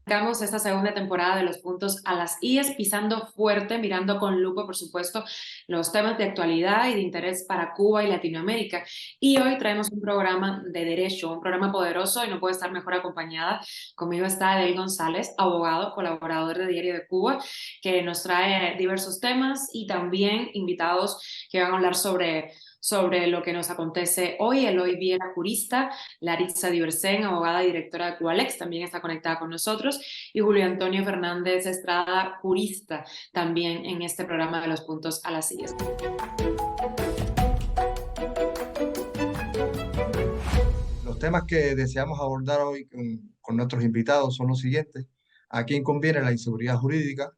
Arrancamos esta segunda temporada de los puntos a las IES, pisando fuerte, mirando con lupa, por supuesto, los temas de actualidad y de interés para Cuba y Latinoamérica. Y hoy traemos un programa de derecho, un programa poderoso y no puede estar mejor acompañada. Conmigo está Adel González, abogado, colaborador de Diario de Cuba, que nos trae diversos temas y también invitados que van a hablar sobre lo que nos acontece hoy. Eloy Viera, jurista, Laritza Diversen, abogada y directora de Cubalex, también está conectada con nosotros, y Julio Antonio Fernández Estrada, jurista, también en este programa de los puntos a las sillas. Los temas que deseamos abordar hoy con nuestros invitados son los siguientes. ¿A quién conviene la inseguridad jurídica?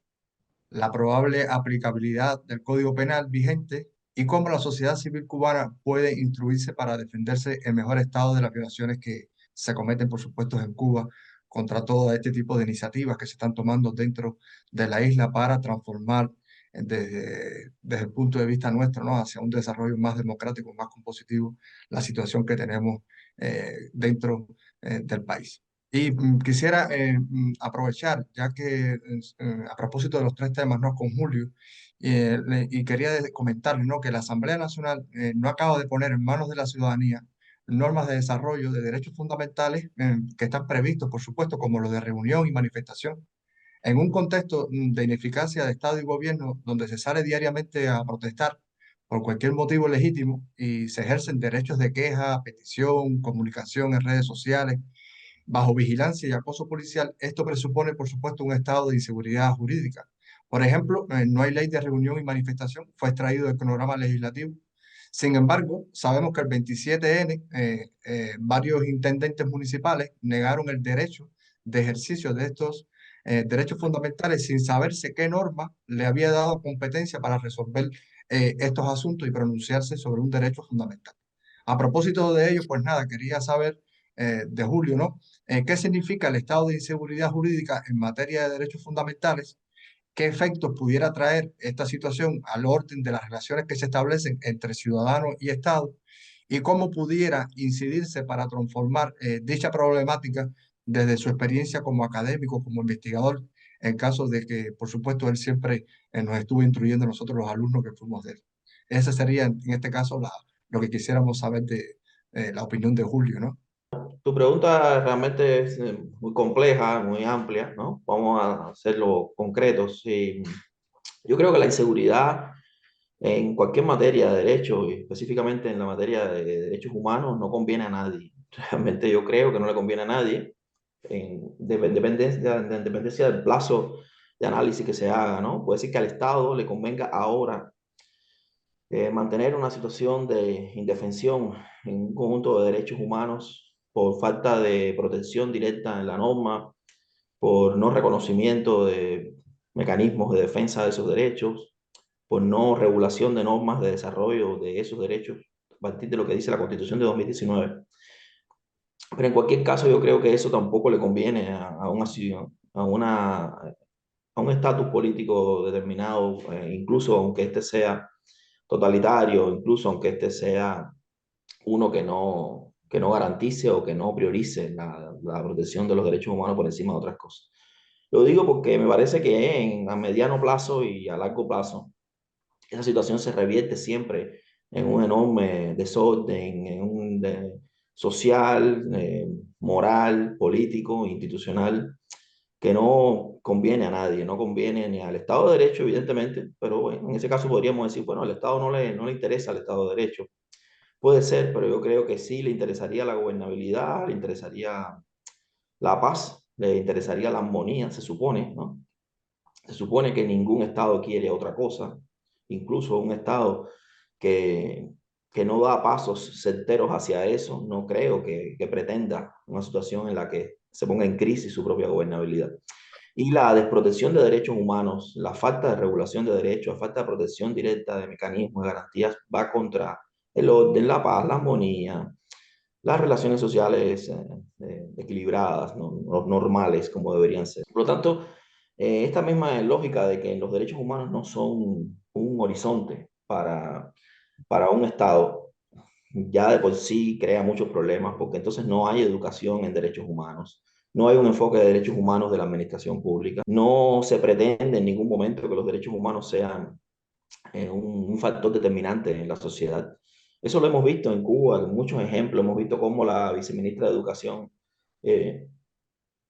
La probable aplicabilidad del Código Penal vigente y cómo la sociedad civil cubana puede instruirse para defenderse en mejor estado de las violaciones que se cometen, por supuesto, en Cuba contra todo este tipo de iniciativas que se están tomando dentro de la isla para transformar desde el punto de vista nuestro, ¿no?, hacia un desarrollo más democrático, más compositivo, la situación que tenemos dentro del país. Y quisiera aprovechar, ya que a propósito de los tres temas, ¿no?, con Julio, y quería comentarle, ¿no?, que la Asamblea Nacional no acaba de poner en manos de la ciudadanía normas de desarrollo de derechos fundamentales que están previstos, por supuesto, como lo de reunión y manifestación, en un contexto de ineficacia de Estado y gobierno donde se sale diariamente a protestar por cualquier motivo legítimo y se ejercen derechos de queja, petición, comunicación en redes sociales bajo vigilancia y acoso policial. Esto presupone, por supuesto, un estado de inseguridad jurídica. Por ejemplo, no hay ley de reunión y manifestación, fue extraído del cronograma legislativo. Sin embargo, sabemos que el 27N, varios intendentes municipales negaron el derecho de ejercicio de estos derechos fundamentales sin saberse qué norma le había dado competencia para resolver estos asuntos y pronunciarse sobre un derecho fundamental. A propósito de ello, pues nada, quería saber de Julio, ¿no? ¿Qué significa el estado de inseguridad jurídica en materia de derechos fundamentales? ¿Qué efectos pudiera traer esta situación al orden de las relaciones que se establecen entre ciudadanos y Estado? ¿Y cómo pudiera incidirse para transformar dicha problemática desde su experiencia como académico, como investigador, en caso de que, por supuesto, él siempre nos estuvo instruyendo a nosotros los alumnos que fuimos de él? Ese sería, en este caso, lo que quisiéramos saber de la opinión de Julio, ¿no? Tu pregunta realmente es muy compleja, muy amplia, ¿no? Vamos a hacerlo concretos. Sí, yo creo que la inseguridad en cualquier materia de derecho, y específicamente en la materia de derechos humanos, no conviene a nadie. Realmente yo creo que no le conviene a nadie, en dependencia del plazo de análisis que se haga, ¿no? Puede decir que al Estado le convenga ahora mantener una situación de indefensión en un conjunto de derechos humanos por falta de protección directa en la norma, por no reconocimiento de mecanismos de defensa de esos derechos, por no regulación de normas de desarrollo de esos derechos a partir de lo que dice la Constitución de 2019. Pero en cualquier caso yo creo que eso tampoco le conviene a un estatus político determinado, incluso aunque este sea totalitario, incluso aunque este sea uno que no garantice o que no priorice la protección de los derechos humanos por encima de otras cosas. Lo digo porque me parece que a mediano plazo y a largo plazo, esa situación se revierte siempre en un enorme desorden, social, moral, político, institucional, que no conviene a nadie, no conviene ni al Estado de Derecho, evidentemente, pero bueno, en ese caso podríamos decir, bueno, al Estado no le interesa al Estado de Derecho. Puede ser, pero yo creo que sí le interesaría la gobernabilidad, le interesaría la paz, le interesaría la armonía, se supone, ¿no? Se supone que ningún Estado quiere otra cosa, incluso un Estado que, que no da pasos certeros hacia eso, no creo que pretenda una situación en la que se ponga en crisis su propia gobernabilidad. Y la desprotección de derechos humanos, la falta de regulación de derechos, la falta de protección directa de mecanismos de garantías va contra el orden, la paz, la armonía, las relaciones sociales equilibradas, normales como deberían ser. Por lo tanto, esta misma lógica de que los derechos humanos no son un horizonte para un Estado, ya de por sí crea muchos problemas porque entonces no hay educación en derechos humanos, no hay un enfoque de derechos humanos de la administración pública. No se pretende en ningún momento que los derechos humanos sean un factor determinante en la sociedad. Eso lo hemos visto en Cuba, en muchos ejemplos. Hemos visto cómo la viceministra de Educación eh,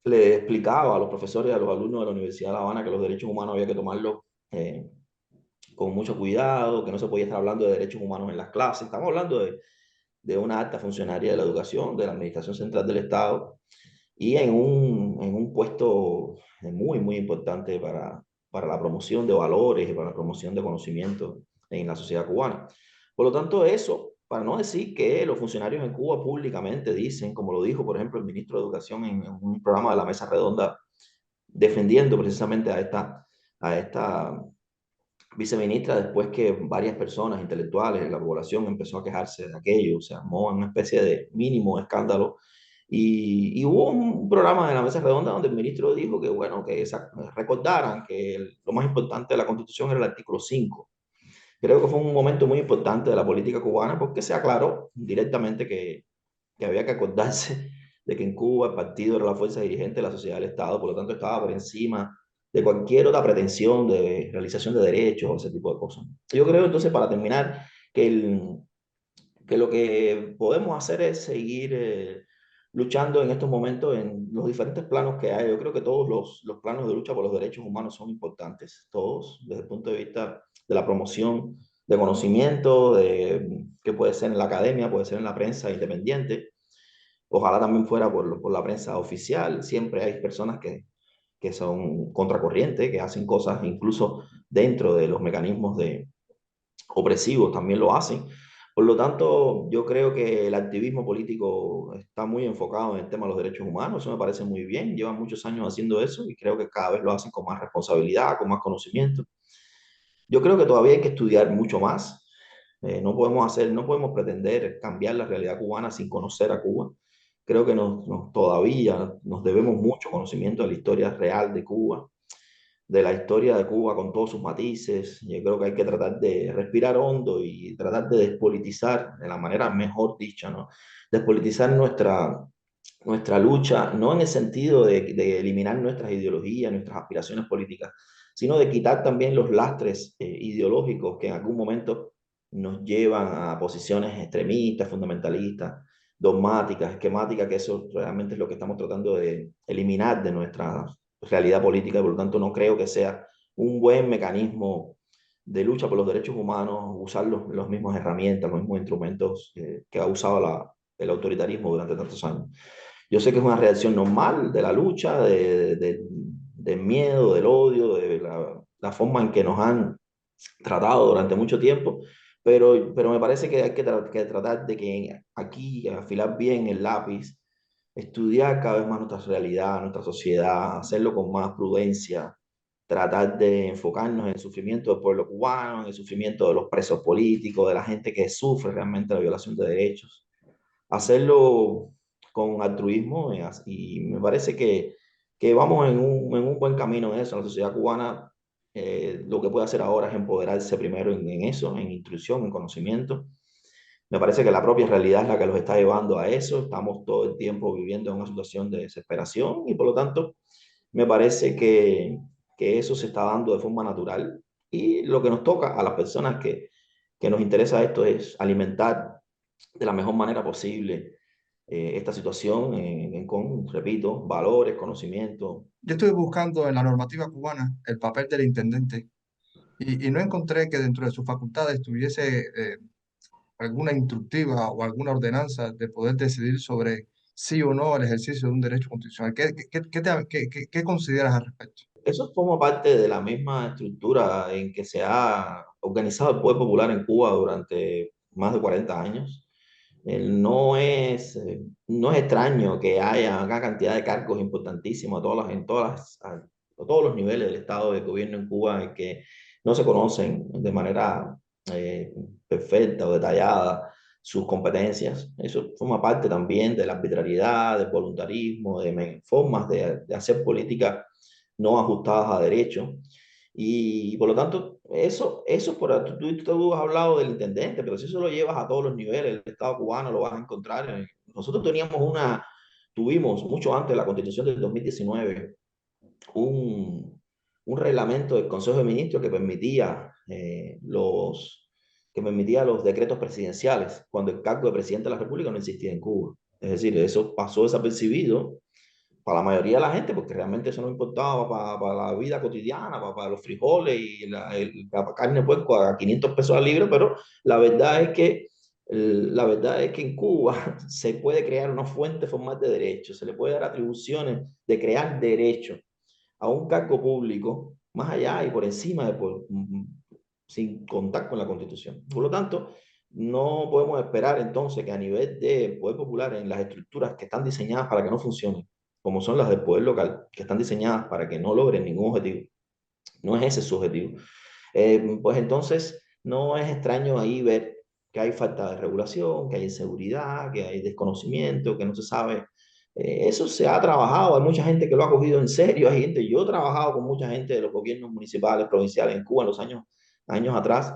le explicaba a los profesores y a los alumnos de la Universidad de La Habana que los derechos humanos había que tomarlos eh, con mucho cuidado, que no se podía estar hablando de derechos humanos en las clases. Estamos hablando de una alta funcionaria de la educación, de la Administración Central del Estado, y en un puesto muy, muy importante para la promoción de valores y para la promoción de conocimiento en la sociedad cubana. Por lo tanto, eso, para no decir que los funcionarios en Cuba públicamente dicen, como lo dijo, por ejemplo, el ministro de Educación en un programa de la Mesa Redonda, defendiendo precisamente a esta viceministra, después que varias personas intelectuales de la población empezó a quejarse de aquello, se armó una especie de mínimo escándalo y hubo un programa de la mesa redonda donde el ministro dijo que, bueno, que recordaran que lo más importante de la Constitución era el artículo 5. Creo que fue un momento muy importante de la política cubana porque se aclaró directamente que había que acordarse de que en Cuba el partido era la fuerza dirigente de la sociedad del Estado, por lo tanto estaba por encima de cualquier otra pretensión de realización de derechos o ese tipo de cosas. Yo creo entonces, para terminar, que lo que podemos hacer es seguir luchando en estos momentos en los diferentes planos que hay. Yo creo que todos los planos de lucha por los derechos humanos son importantes, todos, desde el punto de vista de la promoción de conocimiento, que puede ser en la academia, puede ser en la prensa independiente, ojalá también fuera por la prensa oficial. Siempre hay personas que son contracorriente, que hacen cosas incluso dentro de los mecanismos opresivos, también lo hacen. Por lo tanto, yo creo que el activismo político está muy enfocado en el tema de los derechos humanos. Eso me parece muy bien. Llevan muchos años haciendo eso y creo que cada vez lo hacen con más responsabilidad, con más conocimiento. Yo creo que todavía hay que estudiar mucho más. No podemos pretender cambiar la realidad cubana sin conocer a Cuba. Creo que todavía nos debemos mucho conocimiento de la historia real de Cuba, de la historia de Cuba con todos sus matices. Yo creo que hay que tratar de respirar hondo y tratar de despolitizar de la manera mejor dicha, ¿no? Despolitizar nuestra lucha, no en el sentido de eliminar nuestras ideologías, nuestras aspiraciones políticas, sino de quitar también los lastres ideológicos que en algún momento nos llevan a posiciones extremistas, fundamentalistas, dogmáticas, esquemáticas, que eso realmente es lo que estamos tratando de eliminar de nuestra realidad política, y por lo tanto no creo que sea un buen mecanismo de lucha por los derechos humanos usar los mismos herramientas, los mismos instrumentos que ha usado el autoritarismo durante tantos años. Yo sé que es una reacción normal de la lucha, del miedo, del odio, de la forma en que nos han tratado durante mucho tiempo, pero me parece que hay que tratar de que aquí afilar bien el lápiz, estudiar cada vez más nuestra realidad, nuestra sociedad, hacerlo con más prudencia, tratar de enfocarnos en el sufrimiento del pueblo cubano, en el sufrimiento de los presos políticos, de la gente que sufre realmente la violación de derechos, hacerlo con altruismo y me parece que vamos en un buen camino en eso. La sociedad cubana lo que puede hacer ahora es empoderarse primero en eso, en instrucción, en conocimiento. Me parece que la propia realidad es la que los está llevando a eso. Estamos todo el tiempo viviendo en una situación de desesperación y por lo tanto me parece que eso se está dando de forma natural. Y lo que nos toca a las personas que nos interesa esto es alimentar de la mejor manera posible esta situación con, repito, valores, conocimiento. Yo estuve buscando en la normativa cubana el papel del intendente y no encontré que dentro de sus facultades tuviese alguna instructiva o alguna ordenanza de poder decidir sobre sí o no el ejercicio de un derecho constitucional. ¿Qué consideras al respecto? Eso forma parte de la misma estructura en que se ha organizado el poder popular en Cuba durante más de 40 años. No es extraño que haya una cantidad de cargos importantísimos a todos los niveles del Estado de gobierno en Cuba que no se conocen de manera eh, perfecta o detallada sus competencias. Eso forma parte también de la arbitrariedad, del voluntarismo, de formas de hacer política no ajustadas a derecho. Y por lo tanto, tú has hablado del intendente, pero si eso lo llevas a todos los niveles, el Estado cubano lo vas a encontrar. Nosotros teníamos tuvimos, mucho antes de la Constitución del 2019, un reglamento del Consejo de Ministros que permitía los decretos presidenciales cuando el cargo de presidente de la República no existía en Cuba. Es decir, eso pasó desapercibido para la mayoría de la gente, porque realmente eso no importaba para la vida cotidiana, para los frijoles y la carne de puerco a 500 pesos al libro, pero la verdad es que, la verdad es que en Cuba se puede crear una fuente formal de derechos, se le puede dar atribuciones de crear derechos a un cargo público más allá y por encima sin contar con la Constitución. Por lo tanto, no podemos esperar entonces que a nivel de poder popular en las estructuras que están diseñadas para que no funcionen, como son las del poder local, que están diseñadas para que no logren ningún objetivo, no es ese su objetivo, pues entonces no es extraño ahí ver que hay falta de regulación, que hay inseguridad, que hay desconocimiento, que no se sabe. Eso se ha trabajado, hay mucha gente que lo ha cogido en serio, hay gente, yo he trabajado con mucha gente de los gobiernos municipales, provinciales en Cuba en los años atrás,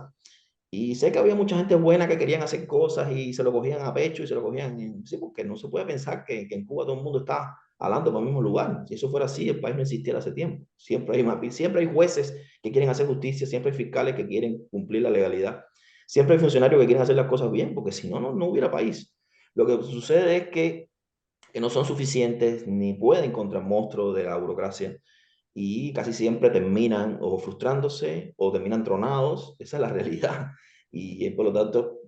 y sé que había mucha gente buena que querían hacer cosas y se lo cogían a pecho y se lo cogían, sí, porque no se puede pensar que en Cuba todo el mundo está hablando para el mismo lugar. Si eso fuera así, el país no existiera hace tiempo. Siempre hay jueces que quieren hacer justicia, siempre hay fiscales que quieren cumplir la legalidad, siempre hay funcionarios que quieren hacer las cosas bien, porque si no, no hubiera país. Lo que sucede es que no son suficientes ni pueden contra el monstruo de la burocracia y casi siempre terminan o frustrándose o terminan tronados. Esa es la realidad. Y por lo tanto,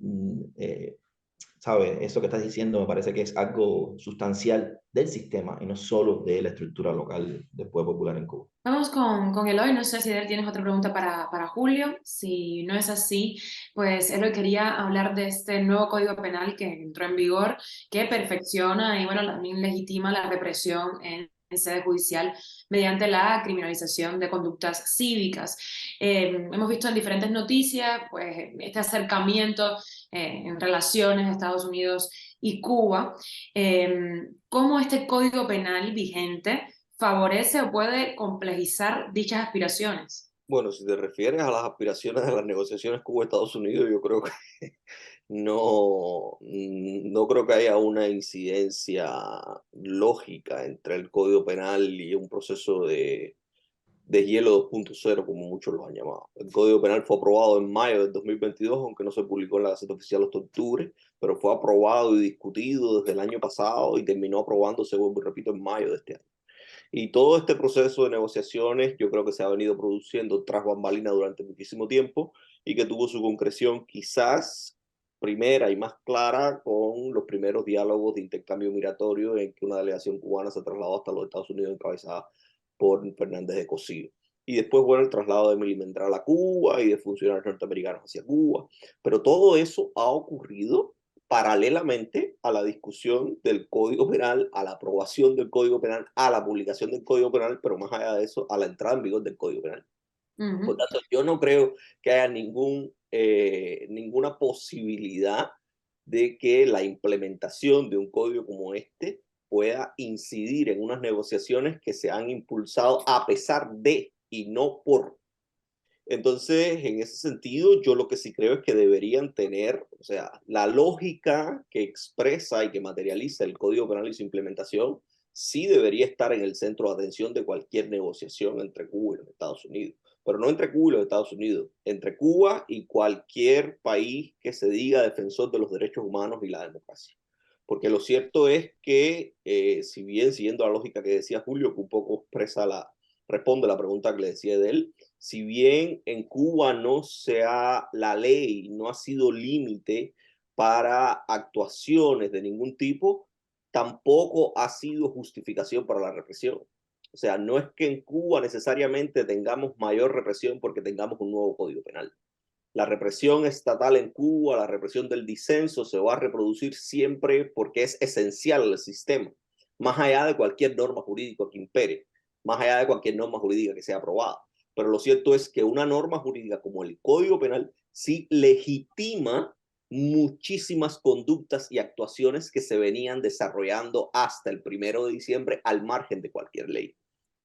¿sabes? Eso que estás diciendo me parece que es algo sustancial del sistema y no solo de la estructura local del pueblo popular en Cuba. Vamos con Eloy, no sé si Eder tienes otra pregunta para Julio. Si no es así, pues Eloy quería hablar de este nuevo Código Penal que entró en vigor, que perfecciona y bueno, también legitima la represión en sede judicial mediante la criminalización de conductas cívicas. Hemos visto en diferentes noticias pues este acercamiento en relaciones de Estados Unidos y Cuba, cómo este Código Penal vigente favorece o puede complejizar dichas aspiraciones. Bueno, si te refieres a las aspiraciones de las negociaciones Cuba-Estados Unidos, yo creo que no creo que haya una incidencia lógica entre el Código Penal y un proceso de hielo 2.0, como muchos lo han llamado. El Código Penal fue aprobado en mayo del 2022, aunque no se publicó en la Gaceta Oficial hasta octubre, pero fue aprobado y discutido desde el año pasado y terminó aprobándose, vuelvo y repito, en mayo de este año. Y todo este proceso de negociaciones yo creo que se ha venido produciendo tras bambalinas durante muchísimo tiempo y que tuvo su concreción quizás primera y más clara con los primeros diálogos de intercambio migratorio en que una delegación cubana se trasladó hasta los Estados Unidos encabezada por Fernández de Cosío. Y después, bueno, el traslado de Millimendral a Cuba y de funcionarios norteamericanos hacia Cuba. Pero todo eso ha ocurrido paralelamente a la discusión del Código Penal, a la aprobación del Código Penal, a la publicación del Código Penal, pero más allá de eso, a la entrada en vigor del Código Penal. Por tanto, yo no creo que haya ninguna posibilidad de que la implementación de un código como este pueda incidir en unas negociaciones que se han impulsado a pesar de y no por. Entonces, en ese sentido, yo lo que sí creo es que deberían tener, o sea, la lógica que expresa y que materializa el Código Penal y su implementación, sí debería estar en el centro de atención de cualquier negociación entre Cuba y los Estados Unidos. Pero no entre Cuba y los Estados Unidos, entre Cuba y cualquier país que se diga defensor de los derechos humanos y la democracia. Porque lo cierto es que, si bien siguiendo la lógica que decía Julio, que un poco responde la pregunta que le decía de él, si bien en Cuba la ley no ha sido límite para actuaciones de ningún tipo, tampoco ha sido justificación para la represión. O sea, no es que en Cuba necesariamente tengamos mayor represión porque tengamos un nuevo Código Penal. La represión estatal en Cuba, la represión del disenso se va a reproducir siempre porque es esencial al sistema, más allá de cualquier norma jurídica que impere, más allá de cualquier norma jurídica que sea aprobada. Pero lo cierto es que una norma jurídica como el Código Penal sí legitima muchísimas conductas y actuaciones que se venían desarrollando hasta el 1 de diciembre al margen de cualquier ley.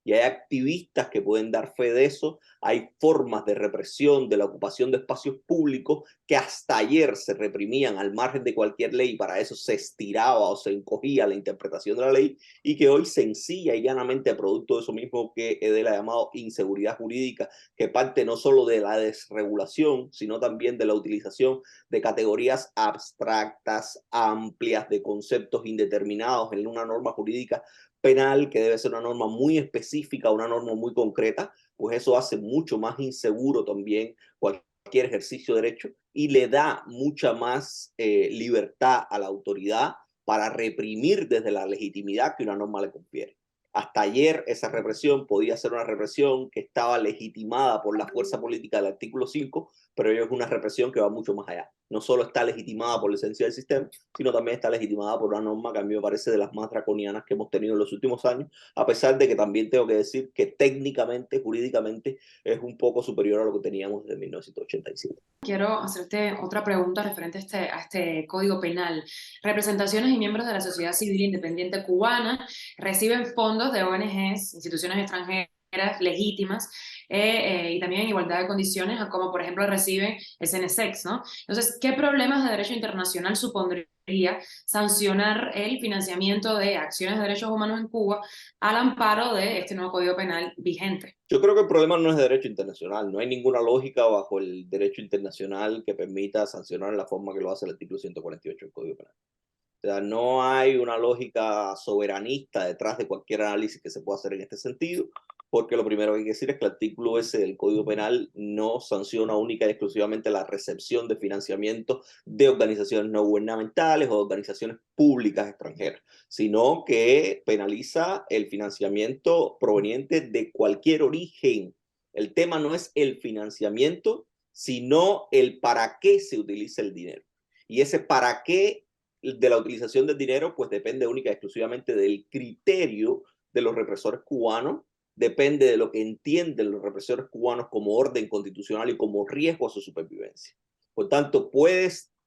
y hay activistas que pueden dar fe de eso. Hay formas de represión de la ocupación de espacios públicos que hasta ayer se reprimían al margen de cualquier ley, y para eso se estiraba o se encogía la interpretación de la ley, y que hoy sencilla y llanamente, producto de eso mismo que Edel ha llamado inseguridad jurídica, que parte no solo de la desregulación, sino también de la utilización de categorías abstractas, amplias, de conceptos indeterminados en una norma jurídica penal, que debe ser una norma muy específica, una norma muy concreta, pues eso hace mucho más inseguro también cualquier ejercicio de derecho, y le da mucha más libertad a la autoridad para reprimir desde la legitimidad que una norma le confiere. Hasta ayer esa represión podía ser una represión que estaba legitimada por la fuerza política del artículo 5, pero hoy es una represión que va mucho más allá. No solo está legitimada por la esencia del sistema, sino también está legitimada por una norma que a mí me parece de las más draconianas que hemos tenido en los últimos años, a pesar de que también tengo que decir que técnicamente, jurídicamente, es un poco superior a lo que teníamos desde 1987. Quiero hacerte otra pregunta referente a este Código Penal. Representaciones y miembros de la sociedad civil independiente cubana reciben fondos de ONGs, instituciones extranjeras legítimas, y también en igualdad de condiciones, como por ejemplo reciben el CNSEX, ¿no? Entonces, ¿qué problemas de derecho internacional supondría sancionar el financiamiento de acciones de derechos humanos en Cuba al amparo de este nuevo Código Penal vigente? Yo creo que el problema no es de derecho internacional. No hay ninguna lógica bajo el derecho internacional que permita sancionar en la forma que lo hace el artículo 148 del Código Penal. O sea, no hay una lógica soberanista detrás de cualquier análisis que se pueda hacer en este sentido, porque lo primero que hay que decir es que el artículo ese del Código Penal no sanciona única y exclusivamente la recepción de financiamiento de organizaciones no gubernamentales o de organizaciones públicas extranjeras, sino que penaliza el financiamiento proveniente de cualquier origen. El tema no es el financiamiento, sino el para qué se utiliza el dinero. Y ese para qué de la utilización del dinero, pues depende única y exclusivamente del criterio de los represores cubanos, depende de lo que entienden los represores cubanos como orden constitucional y como riesgo a su supervivencia. Por tanto,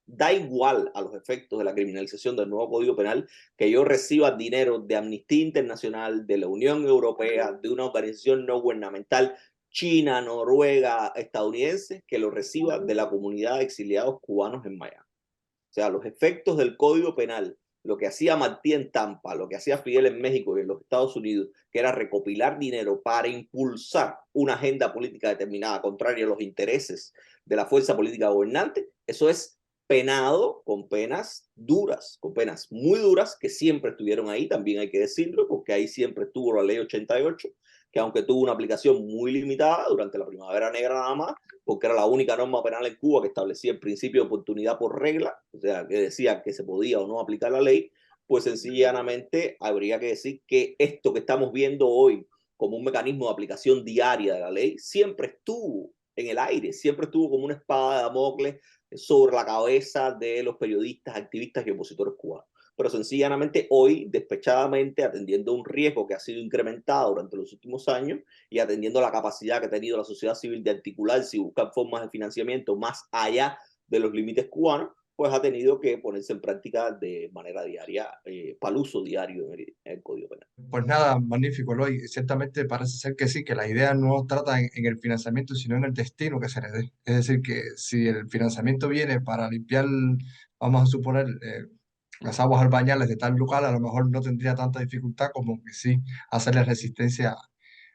da igual a los efectos de la criminalización del nuevo Código Penal que yo reciba dinero de Amnistía Internacional, de la Unión Europea, de una organización no gubernamental, China, Noruega, estadounidense, que lo reciba de la comunidad de exiliados cubanos en Miami. O sea, los efectos del Código Penal, lo que hacía Martí en Tampa, lo que hacía Fidel en México y en los Estados Unidos, que era recopilar dinero para impulsar una agenda política determinada contraria a los intereses de la fuerza política gobernante, eso es penado con penas duras, con penas muy duras, que siempre estuvieron ahí, también hay que decirlo, porque ahí siempre estuvo la ley 88, que aunque tuvo una aplicación muy limitada durante la Primavera Negra nada más, porque era la única norma penal en Cuba que establecía el principio de oportunidad por regla, o sea, que decía que se podía o no aplicar la ley, pues sencillamente habría que decir que esto que estamos viendo hoy como un mecanismo de aplicación diaria de la ley, siempre estuvo en el aire, siempre estuvo como una espada de Damocles sobre la cabeza de los periodistas, activistas y opositores cubanos. Pero sencillamente hoy, despechadamente, atendiendo a un riesgo que ha sido incrementado durante los últimos años y atendiendo a la capacidad que ha tenido la sociedad civil de articularse y buscar formas de financiamiento más allá de los límites cubanos, pues ha tenido que ponerse en práctica de manera diaria, para el uso diario en el Código Penal. Pues nada, magnífico, Eloy. Ciertamente parece ser que sí, que la idea no trata en el financiamiento, sino en el destino que se le dé. Es decir, que si el financiamiento viene para limpiar, vamos a suponer, las aguas albañales de tal local, a lo mejor no tendría tanta dificultad como que sí hacerle resistencia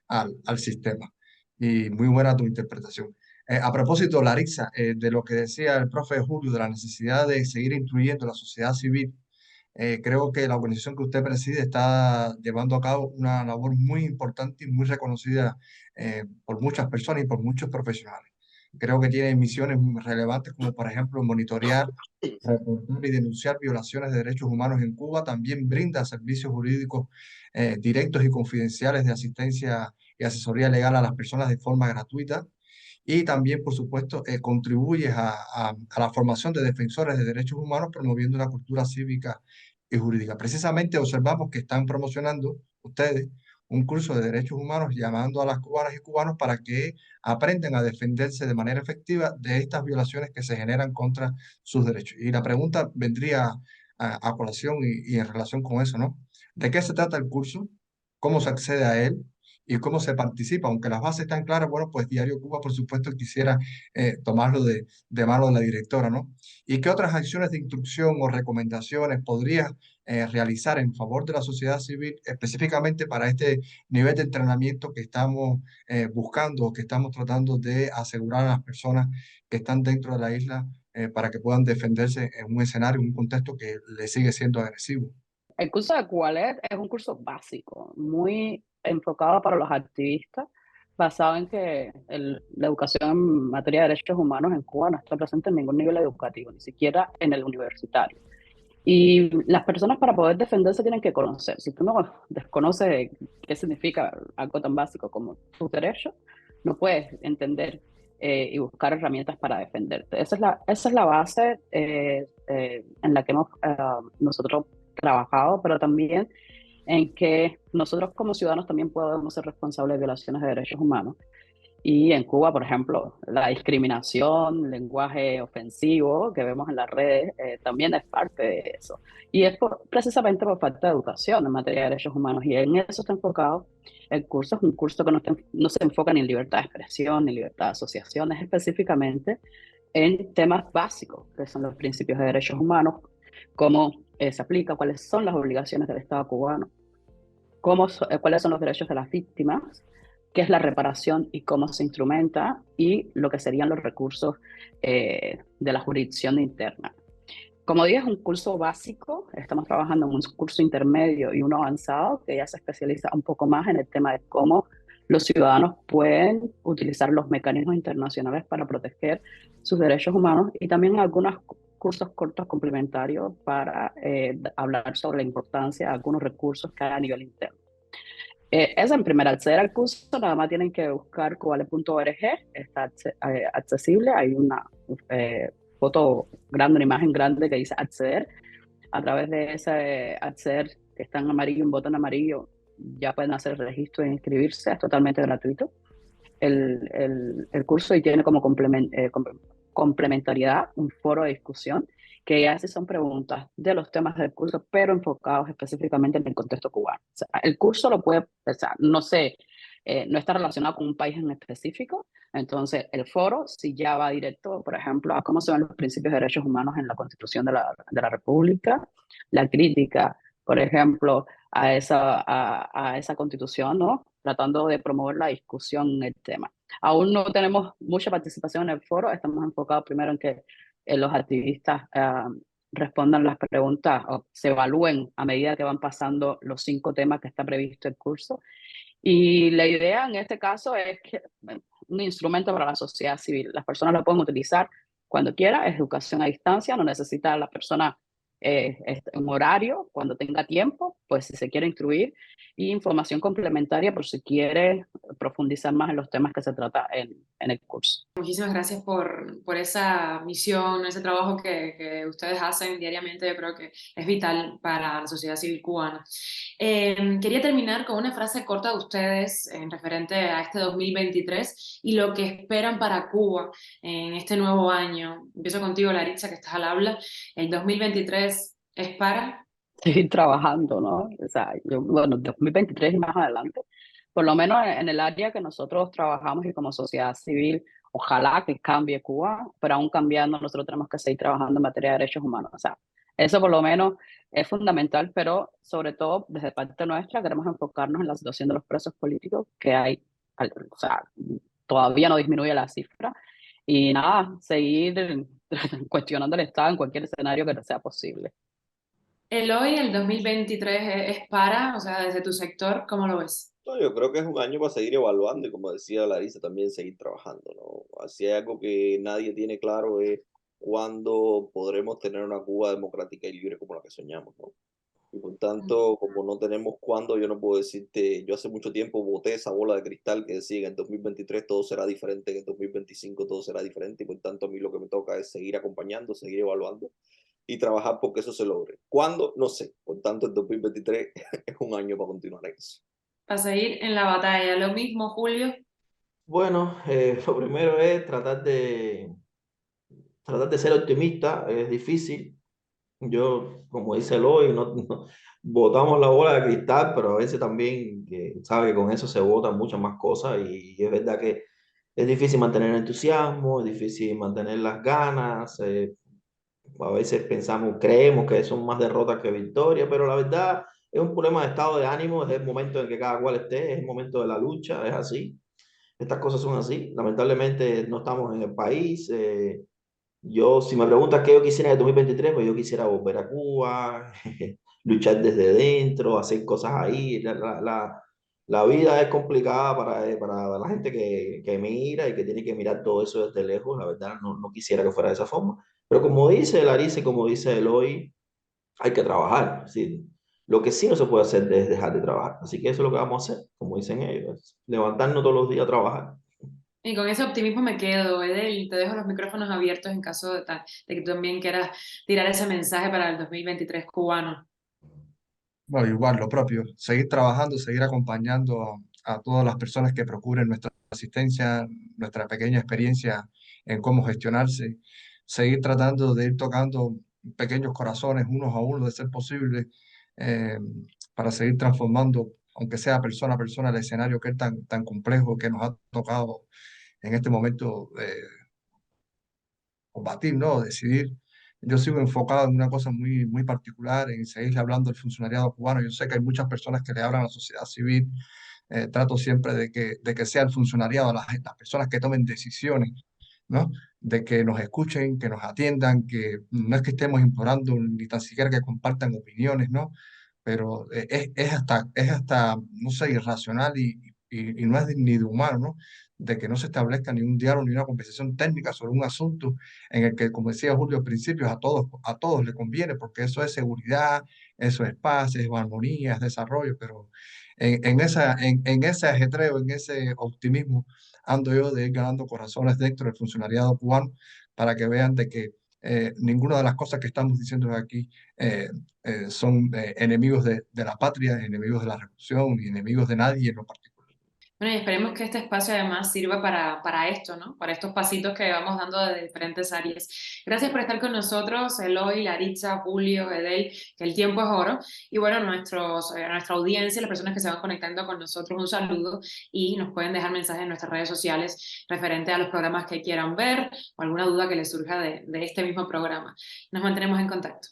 al sistema. Y muy buena tu interpretación. A propósito, Larissa, de lo que decía el profe Julio, de la necesidad de seguir incluyendo a la sociedad civil, creo que la organización que usted preside está llevando a cabo una labor muy importante y muy reconocida por muchas personas y por muchos profesionales. Creo que tiene misiones muy relevantes como, por ejemplo, monitorear, reportar y denunciar violaciones de derechos humanos en Cuba. También brinda servicios jurídicos directos y confidenciales de asistencia y asesoría legal a las personas de forma gratuita. Y también, por supuesto, contribuye a la formación de defensores de derechos humanos, promoviendo una cultura cívica y jurídica. Precisamente observamos que están promocionando ustedes un curso de derechos humanos llamando a las cubanas y cubanos para que aprendan a defenderse de manera efectiva de estas violaciones que se generan contra sus derechos. Y la pregunta vendría a colación y en relación con eso, ¿no? ¿De qué se trata el curso? ¿Cómo se accede a él? y cómo se participa. Aunque las bases están claras, bueno, pues Diario Cuba, por supuesto, quisiera tomarlo de mano de la directora, ¿no? ¿Y qué otras acciones de instrucción o recomendaciones podrías realizar en favor de la sociedad civil, específicamente para este nivel de entrenamiento que estamos buscando, que estamos tratando de asegurar a las personas que están dentro de la isla para que puedan defenderse en un escenario, en un contexto que le sigue siendo agresivo? El curso de Cubalet es un curso básico, muy enfocado para los activistas, basado en que la educación en materia de derechos humanos en Cuba no está presente en ningún nivel educativo, ni siquiera en el universitario. Y las personas para poder defenderse tienen que conocer. Si tú no desconoces qué significa algo tan básico como tus derechos, no puedes entender y buscar herramientas para defenderte. Esa es la base en la que hemos nosotros trabajado, pero también en que nosotros como ciudadanos también podemos ser responsables de violaciones de derechos humanos. Y en Cuba, por ejemplo, la discriminación, lenguaje ofensivo que vemos en las redes, también es parte de eso. Y es precisamente por falta de educación en materia de derechos humanos. Y en eso está enfocado el curso. Es un curso que no se enfoca ni en libertad de expresión, ni libertad de asociación, es específicamente en temas básicos, que son los principios de derechos humanos, cómo se aplica, cuáles son las obligaciones del Estado cubano, cuáles son los derechos de las víctimas, qué es la reparación y cómo se instrumenta, y lo que serían los recursos de la jurisdicción interna. Como dije, es un curso básico, estamos trabajando en un curso intermedio y uno avanzado que ya se especializa un poco más en el tema de cómo los ciudadanos pueden utilizar los mecanismos internacionales para proteger sus derechos humanos, y también algunos cursos cortos complementarios para hablar sobre la importancia de algunos recursos que hay a nivel interno. Es en primer acceder al curso, nada más tienen que buscar cubale.org, está accesible, hay una foto grande, una imagen grande que dice acceder. A través de ese acceder, que está en amarillo, un botón amarillo, ya pueden hacer el registro e inscribirse, es totalmente gratuito el curso, y tiene como complementariedad un foro de discusión que ya sí son preguntas de los temas del curso, pero enfocados específicamente en el contexto cubano. O sea, el curso lo puede, o sea, no sé, no está relacionado con un país en específico. Entonces, el foro sí ya va directo, por ejemplo, a cómo se ven los principios de derechos humanos en la Constitución de la República, la crítica, por ejemplo, a esa Constitución, ¿no? Tratando de promover la discusión en el tema. Aún no tenemos mucha participación en el foro, estamos enfocados primero en que los activistas respondan las preguntas o se evalúen a medida que van pasando los 5 temas que está previsto el curso. Y la idea en este caso es que un instrumento para la sociedad civil. Las personas lo pueden utilizar cuando quiera, es educación a distancia, no necesita la persona un horario, cuando tenga tiempo, pues si se quiere instruir, y información complementaria por si quiere profundizar más en los temas que se trata en el curso. Muchísimas gracias por esa misión, ese trabajo que ustedes hacen diariamente. Yo creo que es vital para la sociedad civil cubana. Quería terminar con una frase corta de ustedes en referente a este 2023 y lo que esperan para Cuba en este nuevo año. Empiezo contigo, Laritza, que estás al habla. El 2023 es para... Seguir trabajando, ¿no? O sea, bueno, 2023 y más adelante, por lo menos en el área que nosotros trabajamos y como sociedad civil, ojalá que cambie Cuba, pero aún cambiando, nosotros tenemos que seguir trabajando en materia de derechos humanos. O sea, eso por lo menos es fundamental, pero sobre todo desde parte nuestra queremos enfocarnos en la situación de los presos políticos que hay, o sea, todavía no disminuye la cifra, y nada, seguir cuestionando el Estado en cualquier escenario que sea posible. Hoy, el 2023 es para, o sea, desde tu sector, ¿cómo lo ves? No, yo creo que es un año para seguir evaluando y, como decía Larissa, también seguir trabajando, ¿no? Así hay algo que nadie tiene claro, es cuándo podremos tener una Cuba democrática y libre como la que soñamos, ¿no? Y por tanto, como no tenemos cuándo, yo no puedo decirte, yo hace mucho tiempo boté esa bola de cristal que decía que en el 2023 todo será diferente, en el 2025 todo será diferente, y por tanto a mí lo que me toca es seguir acompañando, seguir evaluando y trabajar porque eso se logre. ¿Cuándo? No sé. Por tanto, el 2023 es un año para continuar eso. Para seguir en la batalla. Lo mismo, Julio. Bueno, lo primero es tratar de ser optimista, es difícil. Yo, como dice Eloy, botamos la bola de cristal, pero a veces también, que, sabe que con eso se botan muchas más cosas y es verdad que es difícil mantener el entusiasmo, es difícil mantener las ganas, a veces pensamos, creemos que son más derrotas que victorias, pero la verdad es un problema de estado de ánimo, es el momento en que cada cual esté, es el momento de la lucha, es así. Estas cosas son así. Lamentablemente no estamos en el país. Yo, si me preguntas qué yo quisiera en el 2023, pues yo quisiera volver a Cuba, luchar desde dentro, hacer cosas ahí. La vida es complicada para la gente que mira y que tiene que mirar todo eso desde lejos. La verdad, no quisiera que fuera de esa forma. Pero como dice Larissa, como dice Eloy, hay que trabajar. ¿Sí? Lo que sí no se puede hacer es dejar de trabajar. Así que eso es lo que vamos a hacer, como dicen ellos, levantarnos todos los días a trabajar. Y con ese optimismo me quedo, Edel, te dejo los micrófonos abiertos en caso de que tú también quieras tirar ese mensaje para el 2023 cubano. Bueno, igual, lo propio, seguir trabajando, seguir acompañando a todas las personas que procuren nuestra asistencia, nuestra pequeña experiencia en cómo gestionarse, seguir tratando de ir tocando pequeños corazones unos a uno, de ser posible, eh, para seguir transformando, aunque sea persona a persona, el escenario que es tan complejo que nos ha tocado en este momento combatir, ¿no? Decidir. Yo sigo enfocado en una cosa muy particular, en seguir hablando del funcionariado cubano. Yo sé que hay muchas personas que le hablan a la sociedad civil. Trato siempre de que sea el funcionariado, las personas que tomen decisiones, ¿no? De que nos escuchen, que nos atiendan, que no es que estemos implorando ni tan siquiera que compartan opiniones, ¿no? Pero es hasta, no sé, irracional y no es ni de humano, ¿no? De que no se establezca ni un diálogo ni una conversación técnica sobre un asunto en el que, como decía Julio al principio, a todos le conviene, porque eso es seguridad, eso es paz, es armonía, es desarrollo, pero en ese ajetreo, en ese optimismo, ando yo de ir ganando corazones dentro del funcionariado cubano para que vean de que ninguna de las cosas que estamos diciendo aquí son enemigos de la patria, enemigos de la revolución, ni enemigos de nadie en lo particular. Bueno, y esperemos que este espacio además sirva para esto, ¿no? Para estos pasitos que vamos dando de diferentes áreas. Gracias por estar con nosotros, Eloy, Larissa, Julio, Edel, que el tiempo es oro. Y bueno, nuestra audiencia, las personas que se van conectando con nosotros, un saludo y nos pueden dejar mensajes en nuestras redes sociales referente a los programas que quieran ver o alguna duda que les surja de este mismo programa. Nos mantenemos en contacto.